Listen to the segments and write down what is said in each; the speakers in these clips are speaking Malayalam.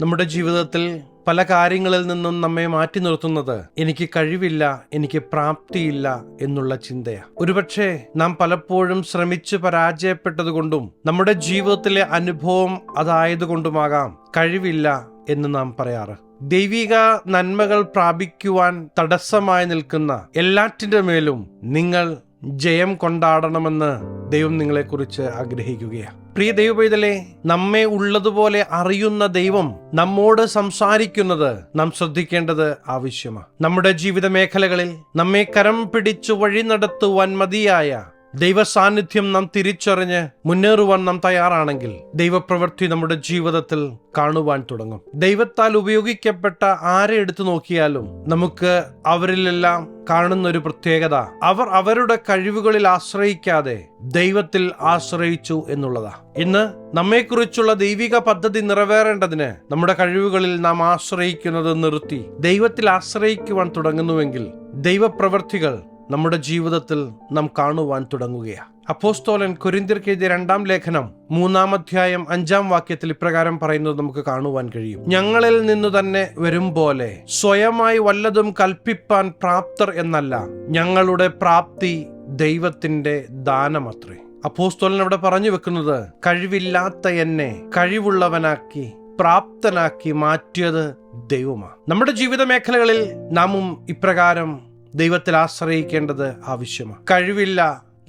നമ്മുടെ ജീവിതത്തിൽ പല കാര്യങ്ങളിൽ നിന്നും നമ്മെ മാറ്റി നിർത്തുന്നത് എനിക്ക് കഴിവില്ല, എനിക്ക് പ്രാപ്തിയില്ല എന്നുള്ള ചിന്തയാണ്. ഒരുപക്ഷെ നാം പലപ്പോഴും ശ്രമിച്ച് പരാജയപ്പെട്ടതുകൊണ്ടും നമ്മുടെ ജീവിതത്തിലെ അനുഭവം അതായതുകൊണ്ടുമാകാം കഴിവില്ല എന്ന് നാം പറയാറ്. ദൈവിക നന്മകൾ പ്രാപിക്കുവാൻ തടസ്സമായി നിൽക്കുന്ന എല്ലാറ്റിന്റെ മേലും നിങ്ങൾ ജയം കൊണ്ടാടണമെന്ന് ദൈവം നിങ്ങളെക്കുറിച്ച് ആഗ്രഹിക്കുകയാണ്. പ്രിയ ദൈവപൈതലേ, നമ്മെ ഉള്ളതുപോലെ അറിയുന്ന ദൈവം നമ്മോട് സംസാരിക്കുന്നത് നാം ശ്രദ്ധിക്കേണ്ടത് ആവശ്യമാണ്. നമ്മുടെ ജീവിത മേഖലകളിൽ നമ്മെ കരം പിടിച്ചു വഴി നടത്തുവാൻ മതിയായ ദൈവ സാന്നിധ്യം നാം തിരിച്ചറിഞ്ഞ് മുന്നേറുവാൻ നാം തയ്യാറാണെങ്കിൽ ദൈവപ്രവൃത്തി നമ്മുടെ ജീവിതത്തിൽ കാണുവാൻ തുടങ്ങും. ദൈവത്താൽ ഉപയോഗിക്കപ്പെട്ട ആരെ എടുത്തു നോക്കിയാലും നമുക്ക് അവരിലെല്ലാം കാണുന്ന ഒരു പ്രത്യേകത അവർ അവരുടെ കഴിവുകളിൽ ആശ്രയിക്കാതെ ദൈവത്തിൽ ആശ്രയിച്ചു എന്നുള്ളതാ. ഇന്ന് നമ്മെക്കുറിച്ചുള്ള ദൈവിക പദ്ധതി നിറവേറേണ്ടതിന് നമ്മുടെ കഴിവുകളിൽ നാം ആശ്രയിക്കുന്നത് നിർത്തി ദൈവത്തിൽ ആശ്രയിക്കുവാൻ തുടങ്ങുന്നുവെങ്കിൽ ദൈവപ്രവൃത്തികൾ നമ്മുടെ ജീവിതത്തിൽ നാം കാണുവാൻ തുടങ്ങുകയാണ്. അപ്പോസ്തലൻ കൊരിന്ത്യർക്ക് എഴുതിയ 2-ാം ലേഖനം 3-ാം അധ്യായം 5-ാം വാക്യത്തിൽ ഇപ്രകാരം പറയുന്നത് നമുക്ക് കാണുവാൻ കഴിയും. ഞങ്ങളിൽ നിന്നു തന്നെ വരും പോലെ സ്വയമായി വല്ലതും കൽപ്പിപ്പാൻ പ്രാപ്തർ എന്നല്ല, ഞങ്ങളുടെ പ്രാപ്തി ദൈവത്തിന്റെ ദാനമത്രേ. അപ്പോസ്തലൻ അവിടെ പറഞ്ഞു വെക്കുന്നത് കഴിവില്ലാത്ത എന്നെ കഴിവുള്ളവനാക്കി പ്രാപ്തനാക്കി മാറ്റിയത് ദൈവമാണ്. നമ്മുടെ ജീവിത മേഖലകളിൽ നാമും ഇപ്രകാരം ദൈവത്തിൽ ആശ്രയിക്കേണ്ടത് ആവശ്യമാണ്. കഴിവില്ല,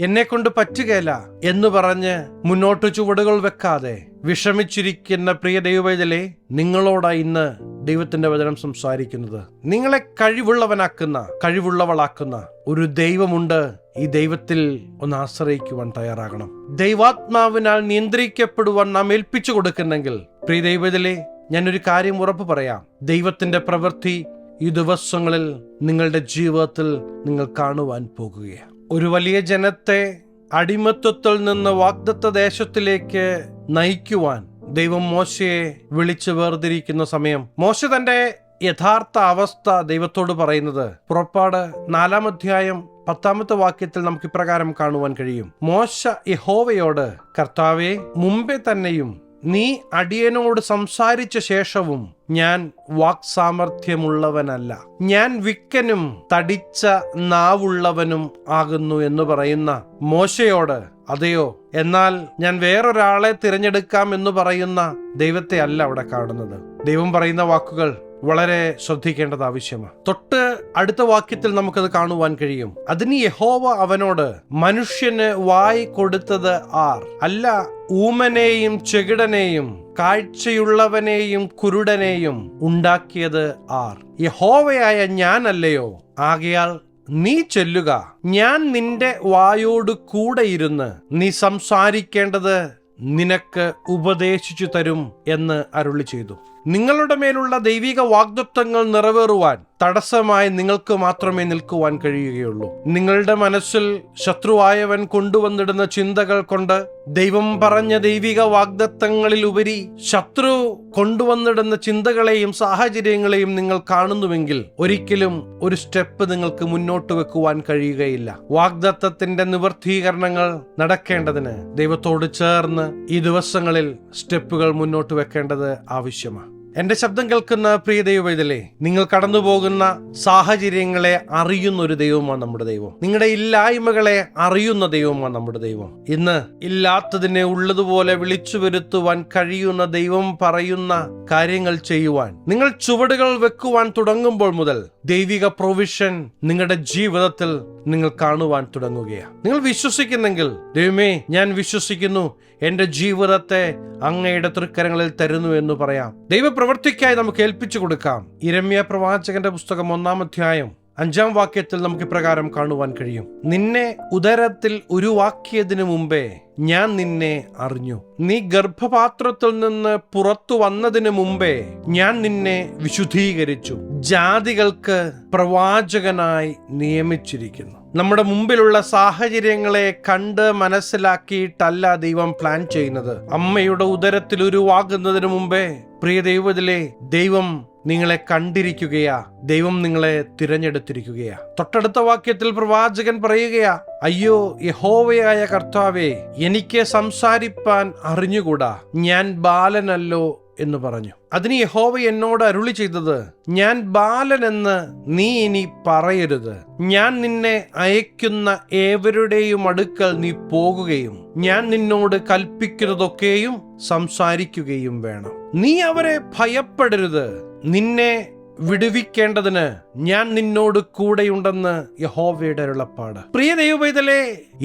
എന്നെ കൊണ്ട് പറ്റുകയില്ല എന്ന് പറഞ്ഞ് മുന്നോട്ട് ചുവടുകൾ വെക്കാതെ വിഷമിച്ചിരിക്കുന്ന പ്രിയ ദൈവപൈതലേ, നിങ്ങളോടാ ഇന്ന് ദൈവത്തിന്റെ വചനം സംസാരിക്കുന്നത്. നിങ്ങളെ കഴിവുള്ളവനാക്കുന്ന കഴിവുള്ളവളാക്കുന്ന ഒരു ദൈവമുണ്ട്. ഈ ദൈവത്തിൽ ഒന്ന് ആശ്രയിക്കുവാൻ തയ്യാറാകണം. ദൈവാത്മാവിനാൽ നിയന്ത്രിക്കപ്പെടുവാൻ നാം ഏൽപ്പിച്ചു കൊടുക്കുന്നെങ്കിൽ പ്രിയ ദൈവപൈതലേ, ഞാനൊരു കാര്യം ഉറപ്പ് പറയാം, ദൈവത്തിന്റെ പ്രവൃത്തി ഈ ദിവസങ്ങളിൽ നിങ്ങളുടെ ജീവിതത്തിൽ നിങ്ങൾ കാണുവാൻ പോകുകയാണ്. ഒരു വലിയ ജനത്തെ അടിമത്വത്തിൽ നിന്ന് വാഗ്ദത്ത ദേശത്തിലേക്ക് നയിക്കുവാൻ ദൈവം മോശയെ വിളിച്ചു വേർതിരിക്കുന്ന സമയം മോശ തന്റെ യഥാർത്ഥ അവസ്ഥ ദൈവത്തോട് പറയുന്നത് പുറപ്പാട് 4-ാം അധ്യായം 10-ാമത്തെ വാക്യത്തിൽ നമുക്ക് ഇപ്രകാരം കാണുവാൻ കഴിയും. മോശ യഹോവയോട്, കർത്താവേ, മുമ്പേ തന്നെയും നീ അടിയനോട് സംസാരിച്ച ശേഷവും ഞാൻ വാക്സാമർഥ്യമുള്ളവനല്ല, ഞാൻ വിക്കനും തടിച്ച നാവുള്ളവനും ആകുന്നു എന്ന് പറയുന്ന മോശയോട്, അതെയോ, എന്നാൽ ഞാൻ വേറൊരാളെ തിരഞ്ഞെടുക്കാം എന്ന് പറയുന്ന ദൈവത്തെ അല്ല അവിടെ കാണുന്നത്. ദൈവം പറയുന്ന വാക്കുകൾ വളരെ ശ്രദ്ധിക്കേണ്ടത് ആവശ്യമാണ്. തൊട്ട് അടുത്ത വാക്യത്തിൽ നമുക്കത് കാണുവാൻ കഴിയും. അതിന് യഹോവ അവനോട്, മനുഷ്യന് വായ് കൊടുത്തത് ആർ? അല്ല, ഊമനെയും ചെകിടനെയും കാഴ്ചയുള്ളവനെയും കുരുടനെയും ഉണ്ടാക്കിയത് ആർ? യഹോവയായ ഞാനല്ലയോ? ആകയാൽ നീ ചെല്ലുക, ഞാൻ നിന്റെ വായോട് കൂടെ ഇരുന്ന് നീ സംസാരിക്കേണ്ടത് നിനക്ക് ഉപദേശിച്ചു തരും എന്ന് അരുളി ചെയ്തു. നിങ്ങളുടെ മേലുള്ള ദൈവിക വാഗ്ദത്തങ്ങൾ നിറവേറുവാൻ തടസ്സമായി നിങ്ങൾക്ക് മാത്രമേ നിൽക്കുവാൻ കഴിയുകയുള്ളൂ. നിങ്ങളുടെ മനസ്സിൽ ശത്രുവായവൻ കൊണ്ടുവന്നിടുന്ന ചിന്തകൾ കൊണ്ട് ദൈവം പറഞ്ഞ ദൈവിക വാഗ്ദത്തങ്ങളിൽ ഉപരി ശത്രു കൊണ്ടുവന്നിടുന്ന ചിന്തകളെയും സാഹചര്യങ്ങളെയും നിങ്ങൾ കാണുന്നുവെങ്കിൽ ഒരിക്കലും ഒരു സ്റ്റെപ്പ് നിങ്ങൾക്ക് മുന്നോട്ട് വെക്കുവാൻ കഴിയുകയില്ല. വാഗ്ദത്തത്തിന്റെ നിവർത്തീകരണങ്ങൾ നടക്കേണ്ടതിന് ദൈവത്തോട് ചേർന്ന് ഈ ദിവസങ്ങളിൽ സ്റ്റെപ്പുകൾ മുന്നോട്ട് വെക്കേണ്ടത് ആവശ്യമാണ്. എന്റെ ശബ്ദം കേൾക്കുന്ന പ്രിയ ദൈവപൈതലേ, നിങ്ങൾ കടന്നു പോകുന്ന സാഹചര്യങ്ങളെ അറിയുന്ന ഒരു ദൈവമാണ് നമ്മുടെ ദൈവം. നിങ്ങളുടെ ഇല്ലായ്മകളെ അറിയുന്ന ദൈവമാണ് നമ്മുടെ ദൈവം. ഇന്ന് ഇല്ലാത്തതിനെ ഉള്ളതുപോലെ വിളിച്ചു വരുത്തുവാൻ കഴിയുന്ന ദൈവം പറയുന്ന കാര്യങ്ങൾ ചെയ്യുവാൻ നിങ്ങൾ ചുവടുകൾ വെക്കുവാൻ തുടങ്ങുമ്പോൾ മുതൽ ദൈവിക പ്രൊവിഷൻ നിങ്ങളുടെ ജീവിതത്തിൽ നിങ്ങൾ കാണുവാൻ തുടങ്ങുകയാണ്. നിങ്ങൾ വിശ്വസിക്കുന്നെങ്കിൽ, ദൈവമേ, ഞാൻ വിശ്വസിക്കുന്നു, എന്റെ ജീവിതത്തെ അങ്ങയുടെ തൃക്കരങ്ങളിൽ തരുന്നു എന്ന് പറയാം. ദൈവപ്രവൃത്തിക്കായി നമുക്ക് ഏൽപ്പിച്ചു കൊടുക്കാം. യിരെമ്യാ പ്രവാചകന്റെ പുസ്തകം 1-ാം അധ്യായം 5-ാം വാക്യത്തിൽ നമുക്ക് ഇപ്രകാരം കാണുവാൻ കഴിയും. നിന്നെ ഉദരത്തിൽ ഉരുവാക്കിയതിനു മുമ്പേ ഞാൻ നിന്നെ അറിഞ്ഞു, നീ ഗർഭപാത്രത്തിൽ നിന്ന് പുറത്തു വന്നതിന് മുമ്പേ ഞാൻ നിന്നെ വിശുദ്ധീകരിച്ചു, ജാതികൾക്ക് പ്രവാചകനായി നിയമിച്ചിരിക്കുന്നു. നമ്മുടെ മുമ്പിലുള്ള സാഹചര്യങ്ങളെ കണ്ട് മനസ്സിലാക്കിയിട്ടല്ല ദൈവം പ്ലാൻ ചെയ്യുന്നത്. അമ്മയുടെ ഉദരത്തിൽ ഉരുവാകുന്നതിന് മുമ്പേ പ്രിയ ദൈവത്തിലെ ദൈവം നിങ്ങളെ കണ്ടിരിക്കുകയാ, ദൈവം നിങ്ങളെ തിരഞ്ഞെടുത്തിരിക്കുകയാ. തൊട്ടടുത്ത വാക്യത്തിൽ പ്രവാചകൻ പറയുകയാ, അയ്യോ യഹോവയായ കർത്താവേ, എനിക്ക് സംസാരിപ്പാൻ അറിഞ്ഞുകൂടാ, ഞാൻ ബാലനല്ലോ എന്ന് പറഞ്ഞു. അതിന് യഹോവ എന്നോട് അരുളി ചെയ്തത്, ഞാൻ ബാലനെന്ന് നീ ഇനി പറയരുത്. ഞാൻ നിന്നെ അയക്കുന്ന ഏവരുടെയും അടുക്കൽ നീ പോകുകയും ഞാൻ നിന്നോട് കൽപ്പിക്കുന്നതൊക്കെയും സംസാരിക്കുകയും വേണം. നീ അവരെ ഭയപ്പെടരുത്. നിന്നെ വിടുവിക്കേണ്ടതിന് ഞാൻ നിന്നോട് കൂടെയുണ്ടെന്ന് യഹോവയുടെ അരുളപ്പാട്. പ്രിയ ദൈവപൈതലേ,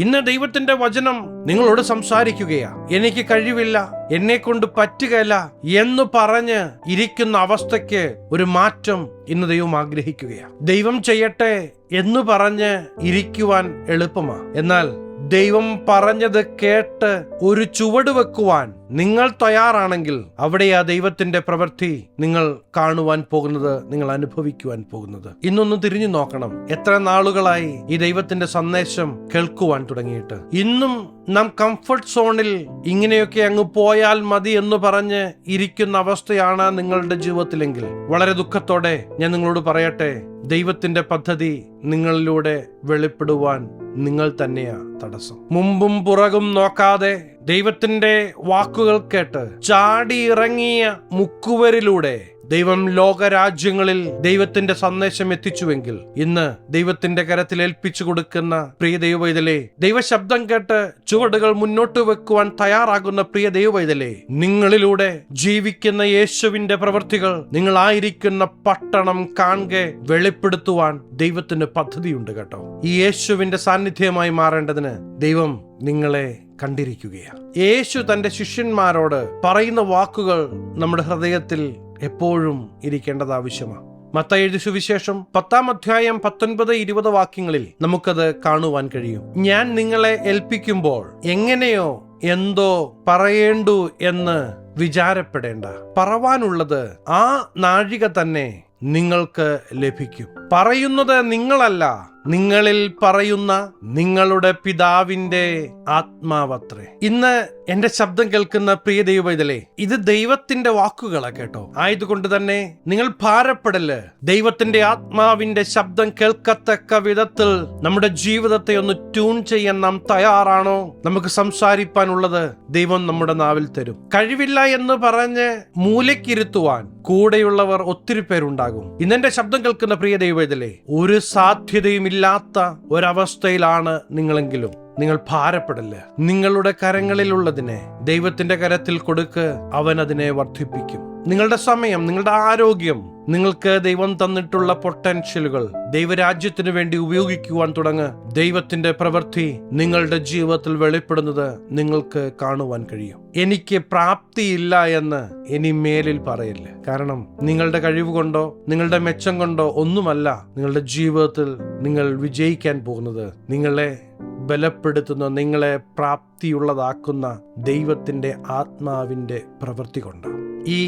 ഇന്ന് ദൈവത്തിന്റെ വചനം നിങ്ങളോട് സംസാരിക്കുകയാ. എനിക്ക് കഴിവില്ല, എന്നെ കൊണ്ട് പറ്റുകയില്ല എന്ന് പറഞ്ഞ് ഇരിക്കുന്ന അവസ്ഥയ്ക്ക് ഒരു മാറ്റം ഇന്ന് ദൈവം ആഗ്രഹിക്കുകയാ. ദൈവം ചെയ്യട്ടെ എന്ന് പറഞ്ഞ് ഇരിക്കുവാൻ എളുപ്പമാ. എന്നാൽ ദൈവം പറഞ്ഞത് കേട്ട് ഒരു ചുവട് വെക്കുവാൻ നിങ്ങൾ തയ്യാറാണെങ്കിൽ അവിടെയാ ദൈവത്തിന്റെ പ്രവൃത്തി നിങ്ങൾ കാണുവാൻ പോകുന്നത്, നിങ്ങൾ അനുഭവിക്കുവാൻ പോകുന്നത്. ഇന്നൊന്ന് തിരിഞ്ഞു നോക്കണം. എത്ര നാളുകളായി ഈ ദൈവത്തിന്റെ സന്ദേശം കേൾക്കുവാൻ തുടങ്ങിയിട്ട്. ഇന്നും നാം കംഫർട്ട് സോണിൽ ഇങ്ങനെയൊക്കെ അങ്ങ് പോയാൽ മതി എന്ന് പറഞ്ഞ് ഇരിക്കുന്ന അവസ്ഥയാണ് നിങ്ങളുടെ ജീവിതത്തിലെങ്കിൽ വളരെ ദുഃഖത്തോടെ ഞാൻ നിങ്ങളോട് പറയട്ടെ, ദൈവത്തിന്റെ പദ്ധതി നിങ്ങളിലൂടെ വെളിപ്പെടുവാൻ നിങ്ങൾ തന്നെയാ തടസ്സം. മുമ്പും പുറകും നോക്കാതെ ദൈവത്തിന്റെ വാക്കുകൾ കേട്ട് ചാടി ഇറങ്ങിയ മുക്കുവരിലൂടെ ദൈവം ലോകരാജ്യങ്ങളിൽ ദൈവത്തിന്റെ സന്ദേശം എത്തിച്ചുവെങ്കിൽ ഇന്ന് ദൈവത്തിന്റെ കരത്തിൽ ഏൽപ്പിച്ചു കൊടുക്കുന്ന പ്രിയ ദൈവവൈതലേ, ദൈവശബ്ദം കേട്ട് ചുവടുകൾ മുന്നോട്ട് വെക്കുവാൻ തയ്യാറാകുന്ന പ്രിയ ദൈവവൈതലേ, നിങ്ങളിലൂടെ ജീവിക്കുന്ന യേശുവിന്റെ പ്രവൃത്തികൾ നിങ്ങളായിരിക്കുന്ന പട്ടണം കാണെ വെളിപ്പെടുത്തുവാൻ ദൈവത്തിന് പദ്ധതിയുണ്ട് കേട്ടോ. ഈ യേശുവിന്റെ സാന്നിധ്യമായി മാറേണ്ടതിന് ദൈവം നിങ്ങളെ കണ്ടിരിക്കുകയാണ്. യേശു തന്റെ ശിഷ്യന്മാരോട് പറയുന്ന വാക്കുകൾ നമ്മുടെ ഹൃദയത്തിൽ എപ്പോഴും ഇരിക്കേണ്ടത് ആവശ്യമാണ്. മത്തായി എഴുതിയ സുവിശേഷം 10-ാം അധ്യായം 19-20 വാക്യങ്ങളിൽ നമുക്കത് കാണുവാൻ കഴിയും. ഞാൻ നിങ്ങളെ ഏൽപ്പിക്കുമ്പോൾ എങ്ങനെയോ എന്തോ പറയേണ്ടു എന്ന് വിചാരപ്പെടേണ്ട. പറവാനുള്ളത് ആ നാഴിക തന്നെ നിങ്ങൾക്ക് ലഭിക്കും. പറയുന്നത് നിങ്ങളല്ല, നിങ്ങളിൽ പറയുന്ന നിങ്ങളുടെ പിതാവിന്റെ ആത്മാവത്രേ. ഇന്ന് എന്റെ ശബ്ദം കേൾക്കുന്ന പ്രിയ ദൈവപൈതലേ, ഇത് ദൈവത്തിന്റെ വാക്കുകളാ കേട്ടോ. ആയതുകൊണ്ട് തന്നെ നിങ്ങൾ ഭാരപ്പെടല്. ദൈവത്തിന്റെ ആത്മാവിന്റെ ശബ്ദം കേൾക്കത്തക്ക വിധത്തിൽ നമ്മുടെ ജീവിതത്തെ ഒന്ന് ട്യൂൺ ചെയ്യാൻ നാം തയ്യാറാണോ? നമുക്ക് സംസാരിപ്പാനുള്ളത് ദൈവം നമ്മുടെ നാവിൽ തരും. കഴിവില്ല എന്ന് പറഞ്ഞ് മൂലക്കിരുത്തുവാൻ കൂടെയുള്ളവർ ഒത്തിരി പേരുണ്ടാകും. ഇന്നെന്റെ ശബ്ദം കേൾക്കുന്ന പ്രിയ ദൈവപൈതലേ, ഒരു സാധ്യതയുമില്ലാത്ത ഒരവസ്ഥയിലാണ് നിങ്ങളെങ്കിലും നിങ്ങൾ ഭാരപ്പെടല്ല. നിങ്ങളുടെ കരങ്ങളിലുള്ളതിനെ ദൈവത്തിന്റെ കരത്തിൽ കൊടുക്ക്, അവൻ അതിനെ വർദ്ധിപ്പിക്കും. നിങ്ങളുടെ സമയം, നിങ്ങളുടെ ആരോഗ്യം, നിങ്ങൾക്ക് ദൈവം തന്നിട്ടുള്ള പൊട്ടൻഷ്യലുകൾ ദൈവരാജ്യത്തിന് വേണ്ടി ഉപയോഗിക്കുവാൻ തുടങ്ങ്. ദൈവത്തിന്റെ പ്രവൃത്തി നിങ്ങളുടെ ജീവിതത്തിൽ വെളിപ്പെടുന്നത് നിങ്ങൾക്ക് കാണുവാൻ കഴിയും. എനിക്ക് പ്രാപ്തിയില്ല എന്ന് ഇനി മേലിൽ പറയില്ല. കാരണം നിങ്ങളുടെ കഴിവ് കൊണ്ടോ നിങ്ങളുടെ മെച്ചം കൊണ്ടോ ഒന്നുമല്ല നിങ്ങളുടെ ജീവിതത്തിൽ നിങ്ങൾ വിജയിക്കാൻ പോകുന്നത്. നിങ്ങളെ ബലപ്പെടുത്തുന്ന, നിങ്ങളെ പ്രാപ്തിയുള്ളതാക്കുന്ന ദൈവത്തിന്റെ ആത്മാവിന്റെ പ്രവൃത്തി കൊണ്ട്. ഈ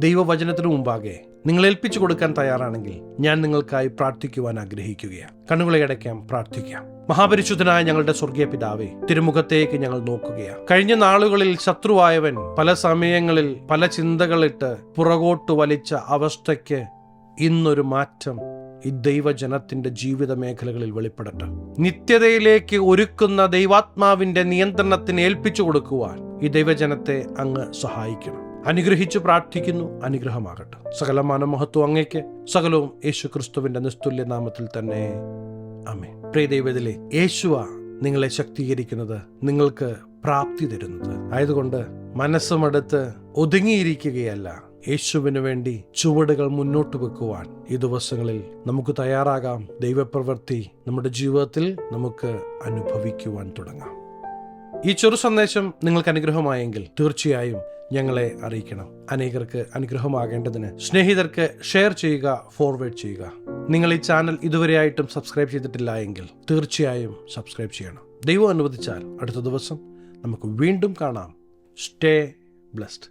ദൈവവചനത്തിനു മുമ്പാകെ നിങ്ങൾ ഏൽപ്പിച്ചു കൊടുക്കാൻ തയ്യാറാണെങ്കിൽ ഞാൻ നിങ്ങൾക്കായി പ്രാർത്ഥിക്കുവാൻ ആഗ്രഹിക്കുകയാണ്. കണ്ണുകളെ അടയ്ക്കാം, പ്രാർത്ഥിക്കാം. മഹാപരിശുദ്ധനായ ഞങ്ങളുടെ സ്വർഗീയ പിതാവേ, തിരുമുഖത്തേക്ക് ഞങ്ങൾ നോക്കുകയാണ്. കഴിഞ്ഞ നാളുകളിൽ ശത്രുവായവൻ പല സമയങ്ങളിൽ പല ചിന്തകളിട്ട് പുറകോട്ട് വലിച്ച അവസ്ഥയ്ക്ക് ഇന്നൊരു മാറ്റം ഈ ദൈവജനത്തിന്റെ ജീവിത മേഖലകളിൽ വെളിപ്പെടട്ടെ. നിത്യതയിലേക്ക് ഒരുക്കുന്ന ദൈവാത്മാവിന്റെ നിയന്ത്രണത്തിന് ഏൽപ്പിച്ചു കൊടുക്കുവാൻ ഈ ദൈവജനത്തെ അങ്ങ് സഹായിക്കണം. അനുഗ്രഹിച്ചു പ്രാർത്ഥിക്കുന്നു. അനുഗ്രഹമാകട്ടെ. സകലമാന മഹത്വം അങ്ങേക്ക്, സകലവും യേശു ക്രിസ്തുവിന്റെ നിസ്തുല്യ നാമത്തിൽ തന്നെ. ആമേൻ. പ്രിയ ദൈവത്തിലെ യേശുവ നിങ്ങളെ ശക്തീകരിക്കുന്നത്, നിങ്ങൾക്ക് പ്രാപ്തി തരുന്നത്. ആയതുകൊണ്ട് മനസ്സുമെടുത്ത് ഒതുങ്ങിയിരിക്കുകയല്ല, യേശുവിന് വേണ്ടി ചുവടുകൾ മുന്നോട്ട് വെക്കുവാൻ ഈ ദിവസങ്ങളിൽ നമുക്ക് തയ്യാറാകാം. ദൈവപ്രവൃത്തി നമ്മുടെ ജീവിതത്തിൽ നമുക്ക് അനുഭവിക്കുവാൻ തുടങ്ങാം. ഈ ചെറു സന്ദേശം നിങ്ങൾക്ക് അനുഗ്രഹമായെങ്കിൽ തീർച്ചയായും ഞങ്ങളെ അറിയിക്കണം. അനേകർക്ക് അനുഗ്രഹമാകേണ്ടതിന് സ്നേഹിതർക്ക് ഷെയർ ചെയ്യുക, ഫോർവേഡ് ചെയ്യുക. നിങ്ങൾ ഈ ചാനൽ ഇതുവരെയായിട്ടും സബ്സ്ക്രൈബ് ചെയ്തിട്ടില്ല എങ്കിൽ തീർച്ചയായും സബ്സ്ക്രൈബ് ചെയ്യണം. ദൈവം അനുവദിച്ചാൽ അടുത്ത ദിവസം നമുക്ക് വീണ്ടും കാണാം. Stay blessed.